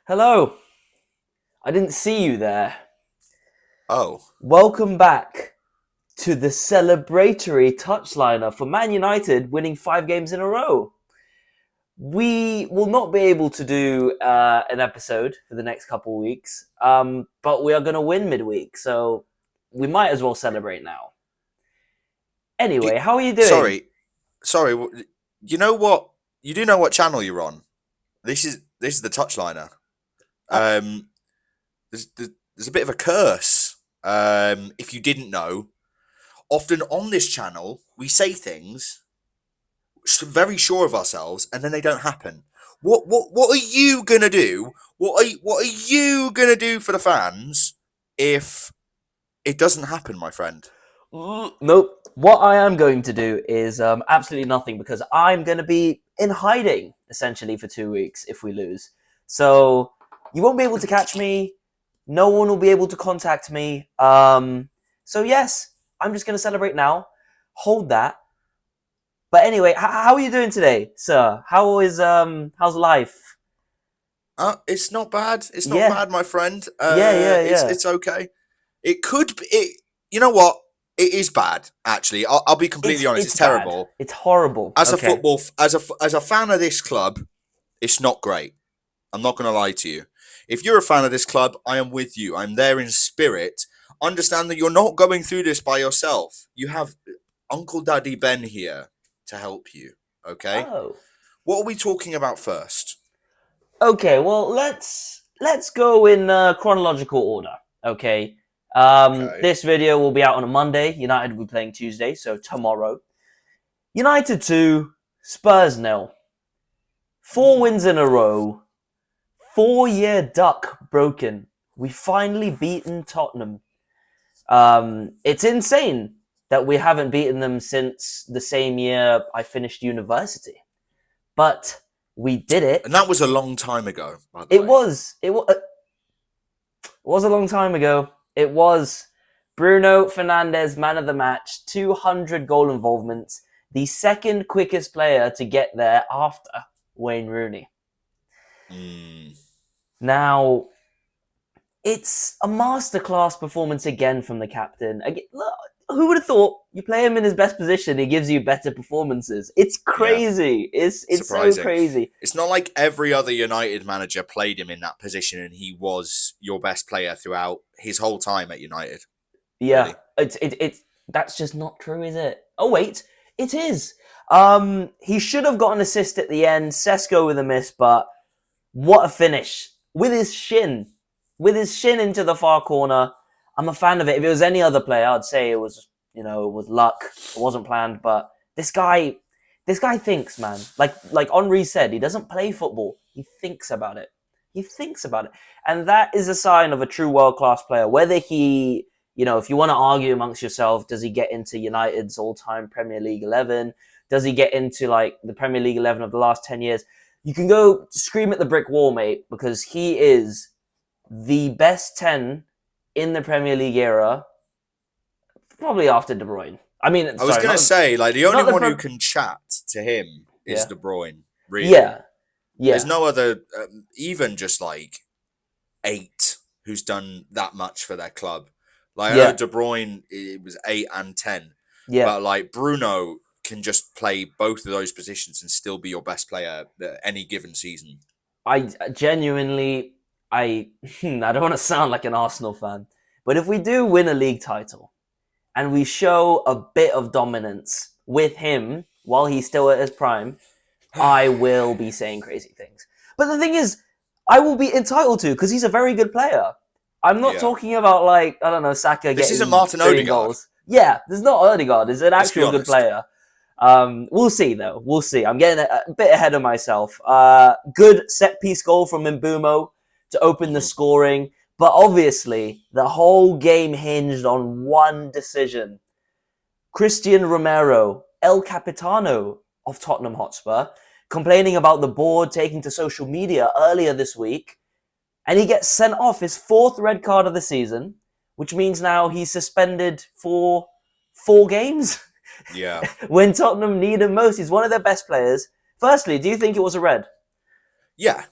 Hello. I didn't see you there. Oh, Welcome back to the celebratory touchliner for Man United winning 5 games in a row. We will not be able to do an episode for the next couple of weeks, but we are going to win midweek, so we might as well celebrate now. Anyway, how are you doing? sorry, sorry. You know what? You do know what channel you're on. This is the touchliner. Uh, Um, there's a bit of a curse. If you didn't know, often on this channel we say things very sure of ourselves, and then they don't happen. What are you gonna do? What are you gonna do for the fans if it doesn't happen, my friend? Nope. What I am going to do is absolutely nothing because I'm going to be in hiding essentially for 2 weeks if we lose. So you won't be able to catch me. No one will be able to contact me. So yes, I'm just going to celebrate now. Hold that. But anyway, how are you doing today, sir? How's life? It's not bad. It's not Yeah, bad, my friend. yeah, yeah, It's yeah. it's okay. It could be. You know what? It is bad. Actually, I'll be completely honest. It's It's bad. terrible. It's horrible. As a Okay. as a fan of this club, it's not great. I'm not going to lie to you. If you're a fan of this club, I am with you. I'm there in spirit. Understand that you're not going through this by yourself. You have Uncle Daddy Ben here to help you. Okay. Oh. What are we talking about first? Okay, well let's go in chronological order. Okay, Okay. this video will be out on a Monday. United will be playing Tuesday, so tomorrow. United 2, Spurs nil. 4 wins in a row. 4-year duck broken. We finally beaten Tottenham. It's insane that we haven't beaten them since the same year I finished university, but we did And it. that was a long time ago, by the It way. was. It was a long time ago. It was Bruno Fernandes, man of the match, 200 goal involvements, the second quickest player to get there after Wayne Rooney. Mm. Now, it's a masterclass performance again from the captain. Look, who would have thought you play him in his best position, he gives you better performances? It's Yeah, crazy. It's so surprising. crazy. It's not like every other United manager played him in that position and he was your best player throughout his whole time at United. Yeah, Really. it's that's just not true, is it? Oh wait, it is. He should have got an assist at the end. Sesko with a miss, but what a finish with his shin into the far corner. I'm a fan of it. If it was any other player, I'd say it was luck. It wasn't planned, but this guy, this guy thinks, man. Like Henri said, he doesn't play football. He thinks about it. He thinks about it, and that is a sign of a true world class player. Whether he if you want to argue amongst yourself, does he get into United's all-time Premier League 11? Does he get into like the Premier League 11 of the last 10 years? You can go scream at the brick wall, mate, because he is the best 10 in the Premier League era, probably after De Bruyne. I mean, I was sorry, gonna say, like, the only not the one who can chat to him is yeah, De Bruyne. Really, yeah, there's yeah, no other, even just like eight who's done that much for their club. Like I know yeah, De Bruyne, it was 8 and 10, yeah. but like Bruno can just play both of those positions and still be your best player any given season. I genuinely, I don't want to sound like an Arsenal fan, but if we do win a league title, and we show a bit of dominance with him while he's still at his prime, I will be saying crazy things. But the thing is, I will be entitled to because he's a very good player. I'm not Yeah, talking about like I don't know Saka this isn't getting Martin billion Odegaard. goals. Yeah, there's not Odegaard. There's an Let's be actual good honest. player. We'll see though. We'll see. I'm getting a bit ahead of myself. Good set piece goal from Mbumo to open the Hmm. scoring. But obviously, the whole game hinged on one decision. Christian Romero, El Capitano of Tottenham Hotspur, complaining about the board taking to social media earlier this week, and he gets sent off his fourth red card of the season, which means now he's suspended for 4 games Yeah, when Tottenham need him most. He's one of their best players. Firstly, do you think it was a red? yeah,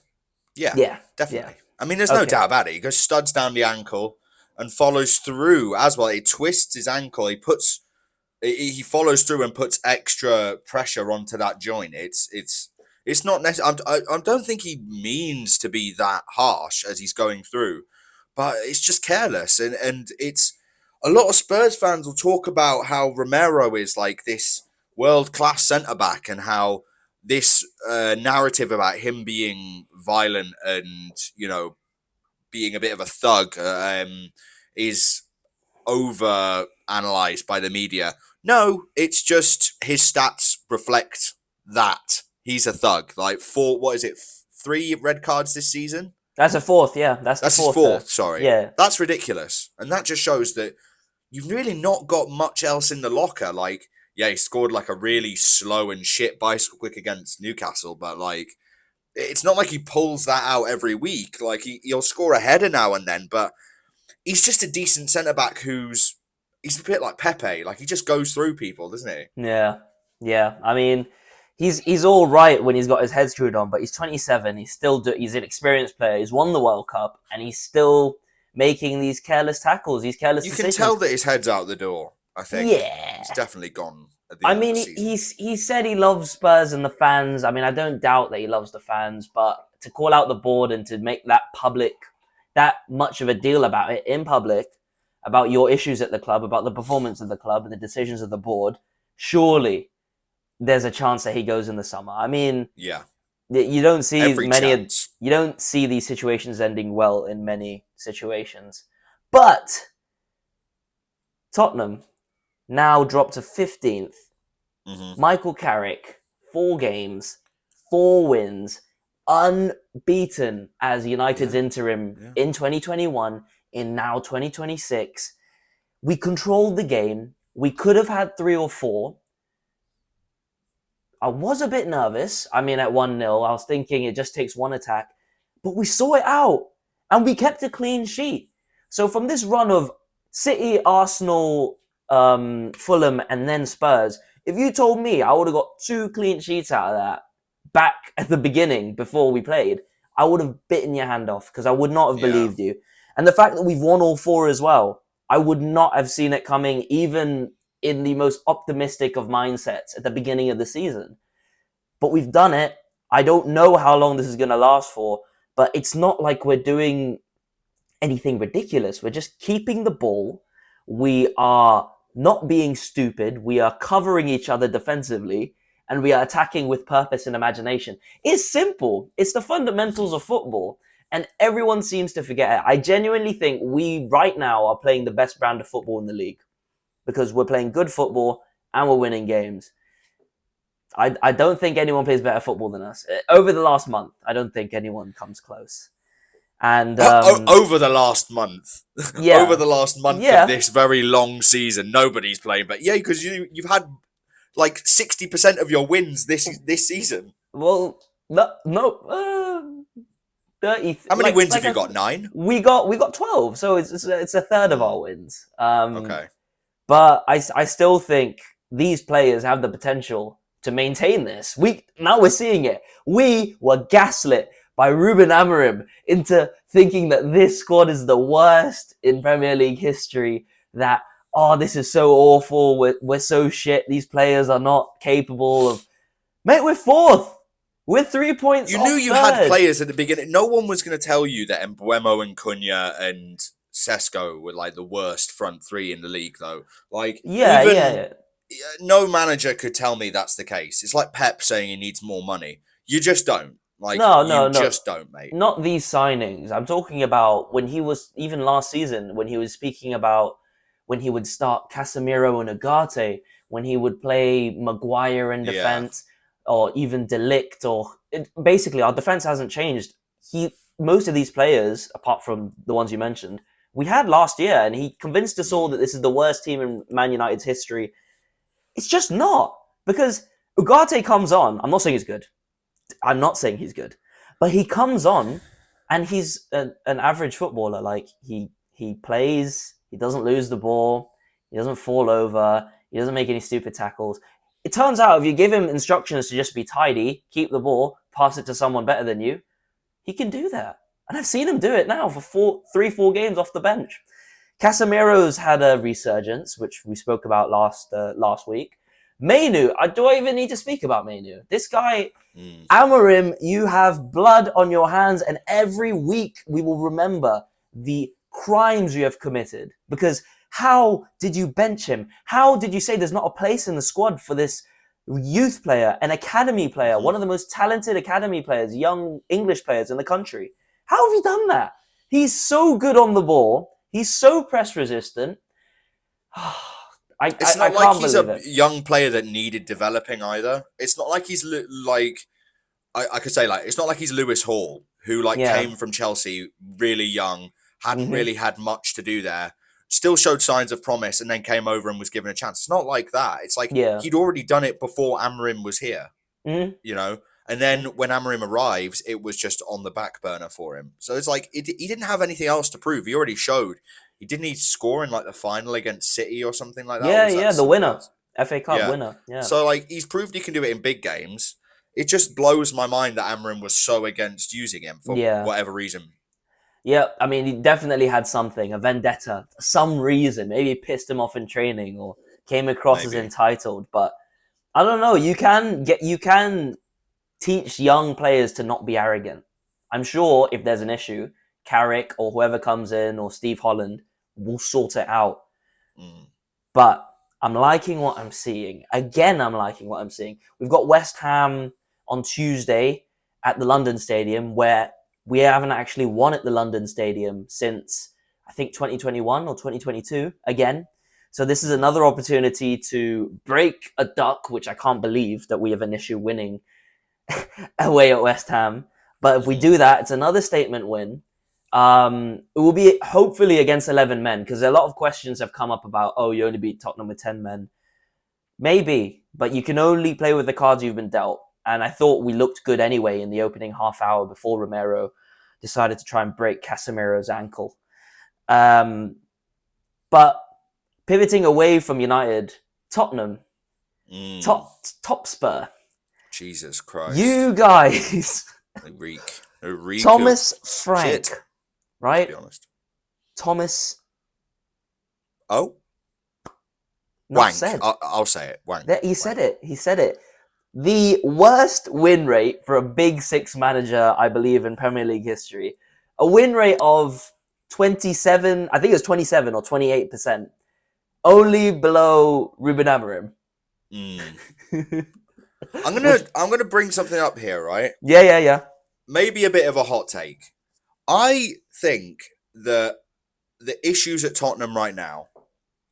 yeah, Yeah, yeah. definitely. I mean, there's no Okay. doubt about it. He goes studs down the ankle and follows through as well. He twists his ankle. He follows through and puts extra pressure onto that joint. It's not necessary. I don't think he means to be that harsh as he's going through, but it's just careless. And it's a lot of Spurs fans will talk about how Romero is like this world class centre back and how this narrative about him being violent and being a bit of a thug is over analyzed by the media. No, it's just his stats reflect that he's a thug. Like what is it? 3 red cards this season. That's a fourth, yeah. That's the That's his fourth there. fourth. Sorry, Yeah. that's ridiculous, and that just shows that you've really not got much else in the locker. Like, yeah, he scored like a really slow and shit bicycle quick against Newcastle, but like, it's not like he pulls that out every week. Like, he'll score a header now and then, but he's just a decent centre back he's a bit like Pepe. Like, he just goes through people, doesn't he? Yeah. Yeah. I mean, he's all right when he's got his head screwed on, but he's 27. He's an experienced player. He's won the World Cup, and he's still making these careless tackles, these careless You decisions. can tell that his head's out the door, I think. Yeah. He's definitely gone at the I end mean, of the season. he said he loves Spurs and the fans. I mean, I don't doubt that he loves the fans, but to call out the board and to make that much of a deal about it in public, about your issues at the club, about the performance of the club and the decisions of the board, surely there's a chance that he goes in the summer. I mean, Yeah. you don't see Every chance. you don't see these situations ending well in many situations. But Tottenham now dropped to 15th. Mm-hmm. Michael Carrick, 4 games, 4 wins, unbeaten as United's interim in 2021, in now 2026. We controlled the game. We could have had 3 or 4. I was a bit nervous. I mean, at 1-0, I was thinking it just takes one attack. But we saw it out. And we kept a clean sheet. So from this run of City, Arsenal, Fulham, and then Spurs, if you told me I would have got 2 clean sheets out of that back at the beginning before we played, I would have bitten your hand off because I would not have believed you. And the fact that we've won all 4 as well, I would not have seen it coming even in the most optimistic of mindsets at the beginning of the season. But we've done it. I don't know how long this is going to last for, but it's not like we're doing anything ridiculous. We're just keeping the ball. We are not being stupid. We are covering each other defensively, and we are attacking with purpose and imagination. It's simple. It's the fundamentals of football, and everyone seems to forget it. I genuinely think we right now are playing the best brand of football in the league because we're playing good football and we're winning games. I don't think anyone plays better football than us. Over the last month, I don't think anyone comes close. And over the last month, yeah, over the last month of this very long season, nobody's playing. But yeah, because you've had like 60% of your wins this season. Well, no, 30. How many wins have you got? 9. We got 12, so it's a third of our wins. Okay, but I still think these players have the potential to maintain this. Now we're seeing it. We were gaslit by Ruben Amorim into thinking that this squad is the worst in Premier League history, that, this is so awful, we're so shit, these players are not capable of... Mate, we're 4th! We're 3 points You off knew you third. had players at the beginning. No one was going to tell you that Mbuemo and Cunha and Sesko were like the worst front 3 in the league, though. Like, Yeah. No manager could tell me that's the case. It's like Pep saying he needs more money. You just don't. Like, No. just don't, mate. Not these signings. I'm talking about when he was, even last season, when he was speaking about when he would start Casemiro and Ugarte, when he would play Maguire in defense, or even De Ligt, basically our defense hasn't changed. Most of these players, apart from the ones you mentioned, we had last year, and he convinced us all that this is the worst team in Man United's history. It's just not, because Ugarte comes on. I'm not saying he's good, but he comes on, and he's an average footballer. Like, he plays, he doesn't lose the ball, he doesn't fall over, he doesn't make any stupid tackles. It turns out if you give him instructions to just be tidy, keep the ball, pass it to someone better than you, he can do that. And I've seen him do it now for 4 games off the bench. Casemiro's had a resurgence, which we spoke about last week. Mainu, do I even need to speak about Mainu? This guy, Amorim, you have blood on your hands, and every week we will remember the crimes you have committed. Because how did you bench him? How did you say there's not a place in the squad for this youth player, an academy player, one of the most talented academy players, young English players in the country? How have you done that? He's so good on the ball. He's so press resistant. It's not I like can't he's believe a it. young player that needed developing either. It's not like he's like I could say like it's not like he's Lewis Hall who like Yeah. came from Chelsea really young, hadn't Mm-hmm. really had much to do there, still showed signs of promise, and then came over and was given a chance. It's not like that. It's like Yeah. he'd already done it before Amorim was here, Mm-hmm. you know. And then when Amorim arrives, it was just on the back burner for him. So it's like he didn't have anything else to prove. He already showed. He didn't need to score in like the final against City or something like that. Or Yeah, was that yeah, the winner. Spurs? FA Cup Yeah. winner. Yeah. So like he's proved he can do it in big games. It just blows my mind that Amorim was so against using him for Yeah. whatever reason. Yeah, I mean, he definitely had something, a vendetta, some reason. Maybe it pissed him off in training or came across as Maybe. entitled. But I don't know. You can teach young players to not be arrogant. I'm sure if there's an issue, Carrick or whoever comes in or Steve Holland will sort it out. Mm. But I'm liking what I'm seeing. Again, I'm liking what I'm seeing. We've got West Ham on Tuesday at the London Stadium, where we haven't actually won at the London Stadium since, I think, 2021 or 2022 again. So this is another opportunity to break a duck, which I can't believe that we have an issue winning away at West Ham. But if we do that, it's another statement win. It will be hopefully against 11 men, because a lot of questions have come up about, oh, you only beat Tottenham with 10 men. Maybe, but you can only play with the cards you've been dealt. And I thought we looked good anyway in the opening half hour before Romero decided to try and break Casemiro's ankle. But pivoting away from United, Tottenham, top Spur. Jesus Christ. You guys. They reek Thomas of Frank. shit, Right? to be honest. Thomas. Oh? Wank. Wank. I'll say it. Wank. He said it. He said it. The worst win rate for a Big Six manager, I believe, in Premier League history. A win rate of 27, I think it was 27 or 28%. Only below Ruben Amorim. I'm gonna bring something up here, right? Yeah. Maybe a bit of a hot take. I think that the issues at Tottenham right now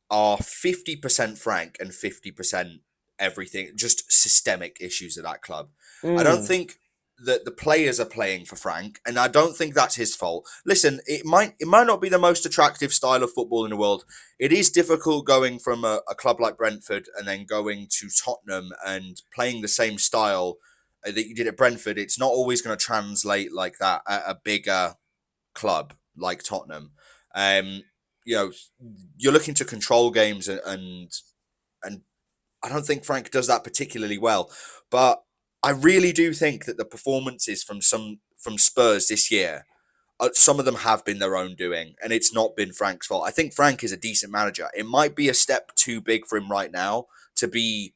are 50% Frank and 50% everything, just systemic issues at that club. I don't think that the players are playing for Frank, and I don't think that's his fault. Listen, it might not be the most attractive style of football in the world. It is difficult going from a club like Brentford and then going to Tottenham and playing the same style that you did at Brentford. It's not always going to translate like that at a bigger club like Tottenham. You know, you're looking to control games and I don't think Frank does that particularly well. But I really do think that the performances from Spurs this year, some of them have been their own doing, and it's not been Frank's fault. I think Frank is a decent manager. It might be a step too big for him right now to be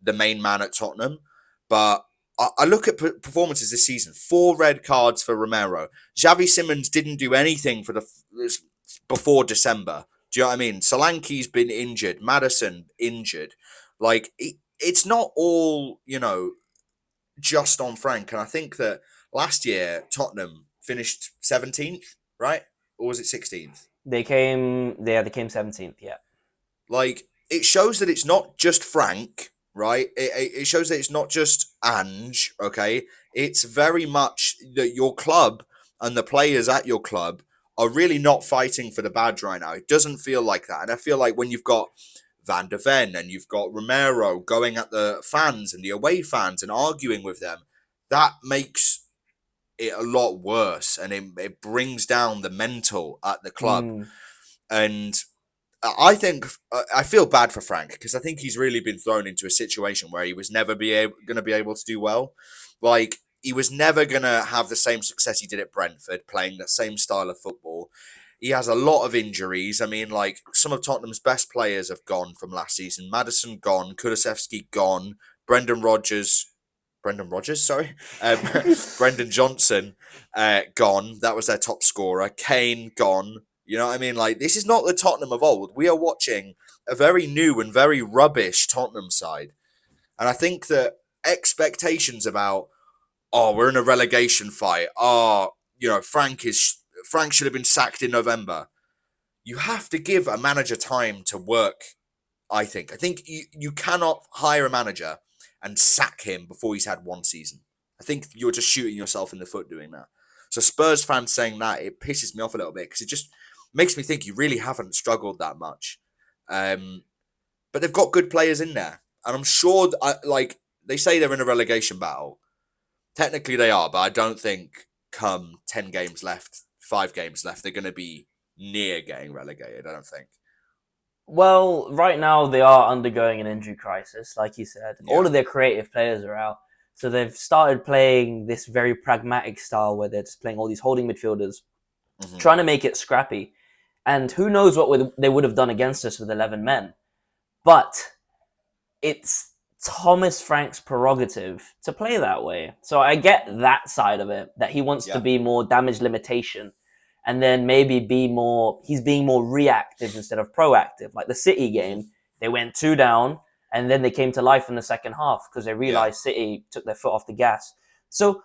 the main man at Tottenham, but I look at performances this season. 4 red cards for Romero. Xavi Simons didn't do anything for before December. Do you know what I mean? Solanke's been injured. Maddison injured. Like it's not all, you know, just on Frank. And I think that last year Tottenham finished 17th, right? Or was it 16th? They came 17th, yeah. Like it shows that it's not just Frank, right? It shows that it's not just Ange, okay? It's very much that your club and the players at your club are really not fighting for the badge right now. It doesn't feel like that. And I feel like when you've got Van de Ven and you've got Romero going at the fans and the away fans and arguing with them, that makes it a lot worse, and it brings down the mental at the club. And I think I feel bad for Frank because I think he's really been thrown into a situation where he was never going to be able to do well. Like he was never going to have the same success he did at Brentford, playing that same style of football. He has a lot of injuries. I mean, like, some of Tottenham's best players have gone from last season. Maddison gone, Kulusevski gone, Brendan Rodgers, sorry, Brendan Johnson gone. That was their top scorer. Kane gone. You know what I mean? Like, this is not the Tottenham of old. We are watching a very new and very rubbish Tottenham side. And I think that expectations about, oh, we're in a relegation fight. Oh, Frank should have been sacked in November. You have to give a manager time to work, I think. I think you cannot hire a manager and sack him before he's had one season. I think you're just shooting yourself in the foot doing that. So Spurs fans saying that, it pisses me off a little bit because it just makes me think you really haven't struggled that much. But they've got good players in there. And I'm sure, they say they're in a relegation battle. Technically they are, but I don't think come 10 games left, 5 games left, they're going to be near getting relegated, I don't think. Well, right now they are undergoing an injury crisis, like you said. Yeah. All of their creative players are out. So they've started playing this very pragmatic style where they're just playing all these holding midfielders, trying to make it scrappy. And who knows what they would have done against us with 11 men. But it's Thomas Frank's prerogative to play that way. So I get that side of it, that he wants to be more damage limitation. And then maybe he's being more reactive instead of proactive. Like the City game, they went 2 down and then they came to life in the second half because they realized City took their foot off the gas. So,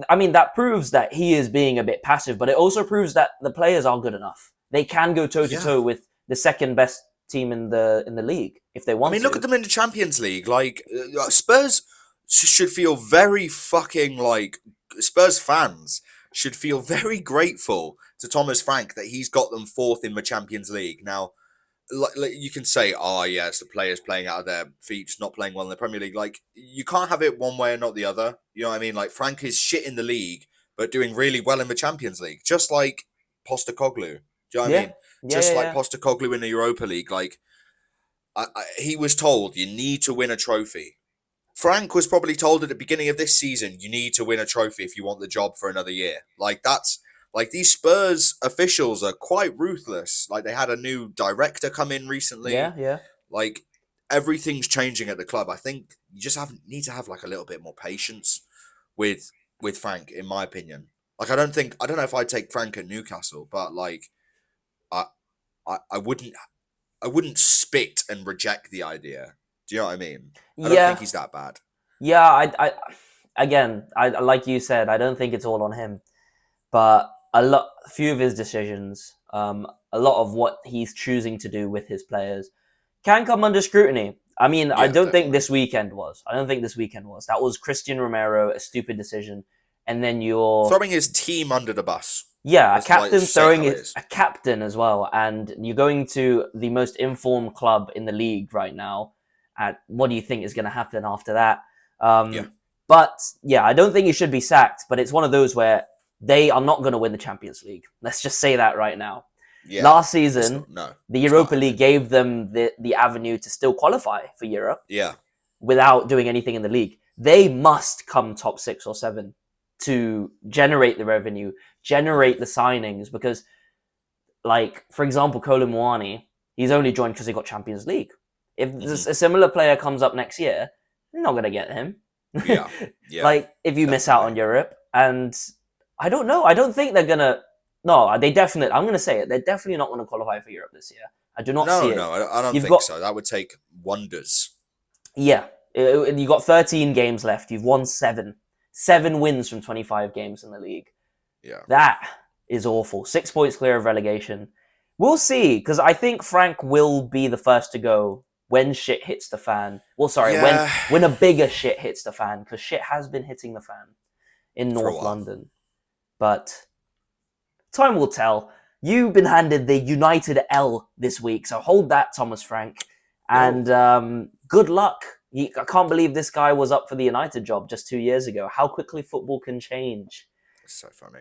I mean, that proves that he is being a bit passive, but it also proves that the players are good enough. They can go toe-to-toe with the second best team in the league if they want to. I mean, look at them in the Champions League. Like, Spurs should feel very fucking, like, Spurs fans should feel very grateful to Thomas Frank that he's got them 4th in the Champions League. Now, like you can say, oh, yeah, it's the players playing out of their feet, just not playing well in the Premier League. Like, you can't have it one way or not the other. You know what I mean? Like, Frank is shit in the league, but doing really well in the Champions League. Just like Postecoglou. Do you know what I mean? Just like Postecoglou in the Europa League. Like, he was told, you need to win a trophy. Frank was probably told at the beginning of this season, you need to win a trophy if you want the job for another year. Like, these Spurs officials are quite ruthless. Like, they had a new director come in recently. Yeah. Like, everything's changing at the club. I think you just need to have, like, a little bit more patience with Frank, in my opinion. Like, I don't know if I'd take Frank at Newcastle, but, like, I wouldn't spit and reject the idea. Do you know what I mean? I don't think he's that bad. Yeah, I like you said, I don't think it's all on him, but a few of his decisions, a lot of what he's choosing to do with his players, can come under scrutiny. I mean, I don't think this weekend was. That was Christian Romero, a stupid decision, and then you're throwing his team under the bus. Yeah, a captain a captain as well, and you're going to the most informed club in the league right now. What do you think is going to happen after that? But yeah, I don't think he should be sacked, but it's one of those where they are not going to win the Champions League. Let's just say that right now. Yeah, last season, the Europa League gave them the avenue to still qualify for Europe without doing anything in the league. They must come top 6 or 7 to generate the revenue, generate the signings, because, like, for example, Kolo Muani, he's only joined because he got Champions League. If a similar player comes up next year, you're not going to get him. Yeah. Like, if you miss out on Europe. And I don't know. I don't think they're going to... No, I'm going to say it. They're definitely not going to qualify for Europe this year. I do not see it. No, I don't think so. That would take wonders. Yeah. You've got 13 games left. You've won 7. 7 wins from 25 games in the league. Yeah. That is awful. 6 points clear of relegation. We'll see, because I think Frank will be the first to go when shit hits the fan. Well, sorry, when a bigger shit hits the fan, because shit has been hitting the fan in North London. But time will tell. You've been handed the United L this week, so hold that, Thomas Frank. And good luck. I can't believe this guy was up for the United job just 2 years ago. How quickly football can change. It's so funny.